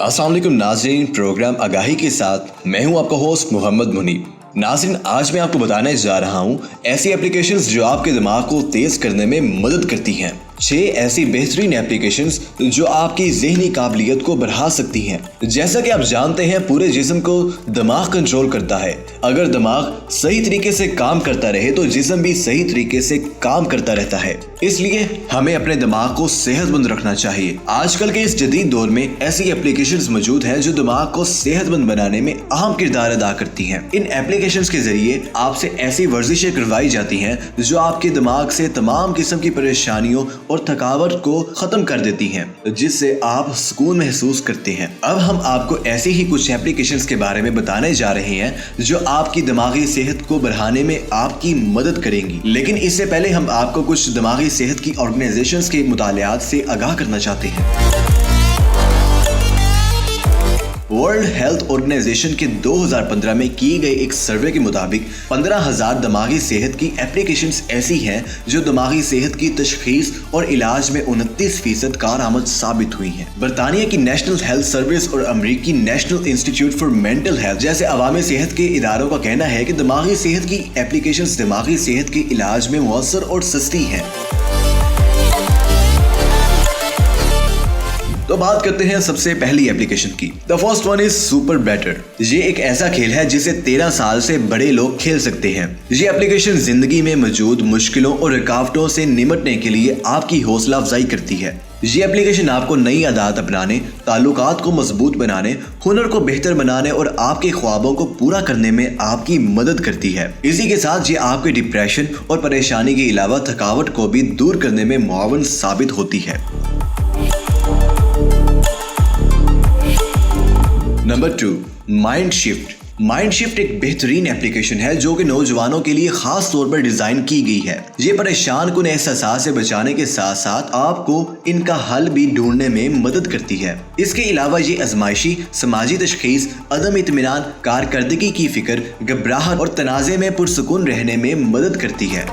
अस्सलाम वालेकुम नाज़रीन, प्रोग्राम आगाही के साथ मैं हूं आपका होस्ट मोहम्मद मुनीब। नाज़रीन, आज मैं आपको बताने जा रहा हूं ऐसी एप्लीकेशंस जो आपके दिमाग को तेज करने में मदद करती हैं। 6 ऐसी बेहतरीन एप्लीकेशंस जो आपकी ज़हनी काबिलियत को बढ़ा सकती हैं। जैसा कि आप जानते हैं, पूरे जिस्म को दिमाग कंट्रोल करता है। अगर दिमाग सही तरीके से काम करता रहे तो जिस्म भी सही तरीके से काम करता रहता है। इसलिए हमें अपने दिमाग को सेहतमंद रखना चाहिए। आजकल के इस जदीद दौर में ऐसी एप्लीकेशंस मौजूद हैं जो दिमाग को सेहतमंद बनाने में अहम किरदार अदा करती हैं। इन एप्लीकेशंस के जरिए आपसे ऐसी वर्जिशें करवाई जाती हैं जो आपके दिमाग से तमाम किस्म की परेशानियों और थकावट को खत्म कर देती हैं, जिससे आप सुकून महसूस करते हैं। अब हम आपको ऐसी ही कुछ एप्लीकेशंस के बारे में बताने जा रहे हैं जो आपकी दिमागी सेहत को बढ़ाने में आपकी मदद करेंगी। लेकिन इससे पहले हम आपको कुछ दिमागी सेहत की ऑर्गेनाइजेशंस के मुतालियात से आगाह करना चाहते हैं। वर्ल्ड हेल्थ ऑर्गेनाइजेशन के 2015 में किए गए एक सर्वे के मुताबिक 15,000 दिमागी सेहत की एप्लीकेशंस ऐसी हैं जो दिमागी सेहत की तशखीस और इलाज में 29% कारआमद साबित हुई हैं। बरतानिया की नेशनल हेल्थ सर्विस और अमेरिकी national institute for mental health जैसे अवामी सेहत के इदारों का कहना है कि दिमागी सेहत की एप्लीकेशंस दिमागी सेहत के इलाज में मुअस्सर और सस्ती हैं। तो बात करते हैं सबसे पहली एप्लीकेशन की। The first one is super better. ये एक ऐसा खेल है जिसे 13 साल से बड़े लोग खेल सकते हैं। ये एप्लीकेशन जिंदगी में मौजूद मुश्किलों और रुकावटों से निपटने के लिए आपकी हौसला अफजाई करती है। ये एप्लीकेशन आपको नई आदत अपनाने, ताल्लुकात को मजबूत बनाने, हुनर को बेहतर बनाने और आपके ख्वाबों को पूरा करने में आपकी मदद करती है। इसी के साथ ये आपके डिप्रेशन और परेशानी के अलावा थकावट को भी दूर करने में मुआवन साबित होती है। Number 2, mind shift. Mind shift एक बेहतरीन एप्लीकेशन है जो कि नौजवानों के लिए खास तौर पर डिजाइन की गई है। ये परेशान कुन एहसास से बचाने के साथ साथ आपको इनका हल भी ढूंढने में मदद करती है। इसके अलावा ये आजमाइशी, समाजी तशखीस, अदम इत्मीनान, कारकर्दगी की फिक्र, घबराहट और तनाज़े में पुरसुकून रहने में मदद करती है।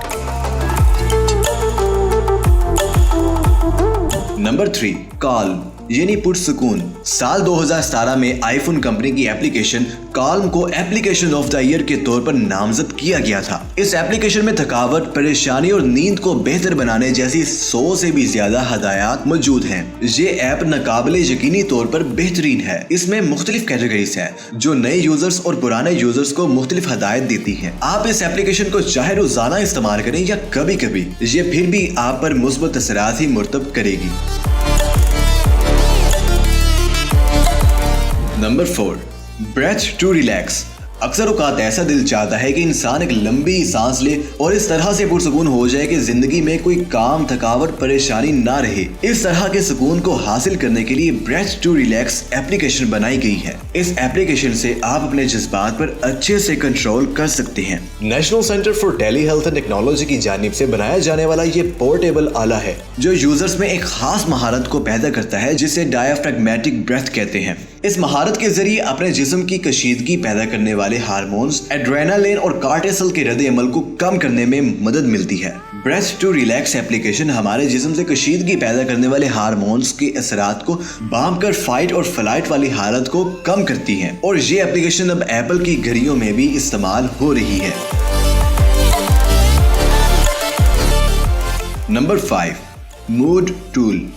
नंबर 3, कॉल्म यानी पुरसुकून। साल 2017 में आईफोन कंपनी की एप्लीकेशन कॉल्म को एप्लीकेशन ऑफ द ईयर के तौर पर नामजद किया गया था। इस एप्लीकेशन में थकावट, परेशानी और नींद को बेहतर बनाने जैसी 100 से भी ज्यादा हदायत मौजूद हैं। ये ऐप नाकाबिले यकीनी तौर पर बेहतरीन है। इसमें मुख्तलिफ कैटेगरीज हैं जो नए यूजर्स और पुराने यूजर्स को मुख्तलिफ हदायत देती हैं। आप इस एप्लीकेशन को चाहे रोजाना इस्तेमाल करें या कभी कभी, ये फिर भी आप पर मुस्बत असरात ही मुर्तब करेगी। Number 4, breath to relax. अक्सर औकात ऐसा दिल चाहता है कि इंसान एक लंबी सांस ले और इस तरह से पुरसुकून हो जाए कि जिंदगी में कोई काम, थकावट, परेशानी ना रहे। इस तरह के सुकून को हासिल करने के लिए ब्रेथ टू रिलैक्स एप्लीकेशन बनाई गई है। इस एप्लीकेशन से आप अपने जज्बात पर अच्छे से कंट्रोल कर सकते हैं। National centre for telehealth and technology की जानिब से बनाया जाने वाला ये पोर्टेबल आला है जो यूजर्स में एक खास महारत को पैदा करता है जिसे डायफ्रैग्मेटिक ब्रेथ कहते हैं। इस महारत के जरिए अपने जिस्म की कशीदगी पैदा करने वाले हार्मोन्स एड्रेनालिन और कार्टिसोल के रद्द अमल को कम करने में मदद मिलती है। ब्रेथ टू रिलैक्स एप्लीकेशन हमारे जिस्म से कशीदगी पैदा करने वाले हार्मोन्स के असरात को बांध कर फाइट और फ्लाइट वाली हालत को कम करती है और ये एप्लीकेशन अब एप्पल की घड़ियों में भी इस्तेमाल हो रही है। Number 5, mood tool.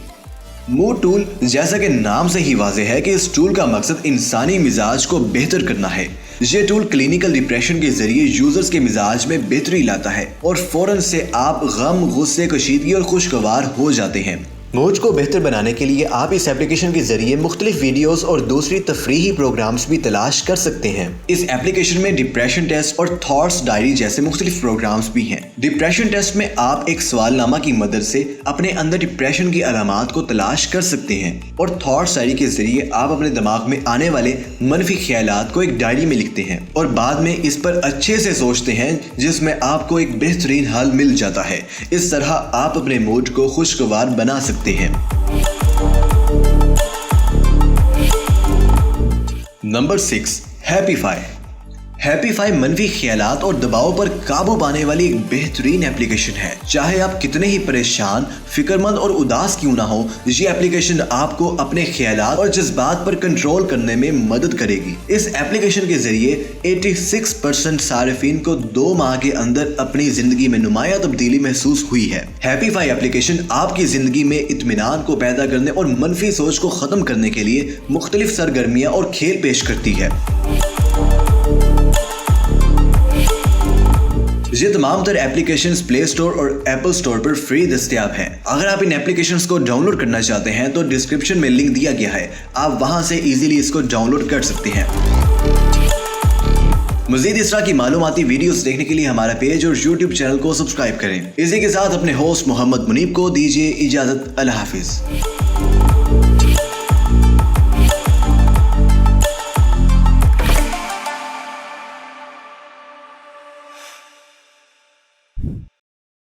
Mood tool जैसा कि नाम से ही वाज़ेह है कि इस टूल का मकसद इंसानी मिजाज को बेहतर करना है। ये टूल क्लिनिकल डिप्रेशन के जरिए यूजर्स के मिजाज में बेहतरी लाता है और फौरन से आप गम, गुस्से, कशीदगी और खुशगवार हो जाते हैं। मूड को बेहतर बनाने के लिए आप इस एप्लीकेशन के जरिए मुख्तलिफ वीडियोस और दूसरी तफरीही प्रोग्राम्स भी तलाश कर सकते हैं। इस एप्लीकेशन में डिप्रेशन टेस्ट और थॉट्स डायरी जैसे मुख्तलिफ प्रोग्राम्स भी हैं। डिप्रेशन टेस्ट में आप एक सवालनामा की मदद से अपने अंदर डिप्रेशन की अलामात को तलाश कर सकते हैं और थॉट्स डायरी के जरिए आप अपने दिमाग में आने वाले मनफी ख्यालात को एक डायरी में लिखते हैं और बाद में इस पर अच्छे से सोचते हैं, जिसमें आपको एक बेहतरीन हल मिल जाता है। इस तरह आप अपने मूड को खुशगवार बना सकते हैं। नंबर 6, हैप्पीफाई। हैप्पीफाई मनफी ख्यालात और दबाव पर काबू पाने वाली एक बेहतरीन एप्लीकेशन है। चाहे आप कितने ही परेशान, फिक्रमंद और उदास क्यों ना हो, ये एप्लीकेशन आपको अपने ख्यालात और जज्बात पर कंट्रोल करने में मदद करेगी। इस एप्लीकेशन के जरिए 86% सारिफीन को 2 माह के अंदर अपनी जिंदगी में नुमाया तब्दीली महसूस हुई है। हैप्पीफाई एप्लीकेशन आपकी जिंदगी में इत्मीनान को पैदा करने और मनफी सोच को खत्म करने के लिए मुख्तलिफ सरगर्मियां और खेल पेश करती है। ये तमाम तर एप्लीकेशंस प्ले स्टोर और एप्पल स्टोर पर फ्री दस्तयाब हैं। अगर आप इन एप्लीकेशंस को डाउनलोड करना चाहते हैं तो डिस्क्रिप्शन में लिंक दिया गया है, आप वहां से इजीली इसको डाउनलोड कर सकते हैं। मज़ीद इस तरह की मालूमाती वीडियोस देखने के लिए हमारा पेज और यूट्यूब चैनल को सब्सक्राइब करें। इसी के साथ अपने होस्ट मोहम्मद मुनीब को दीजिए इजाज़त। अल्लाह हाफिज़।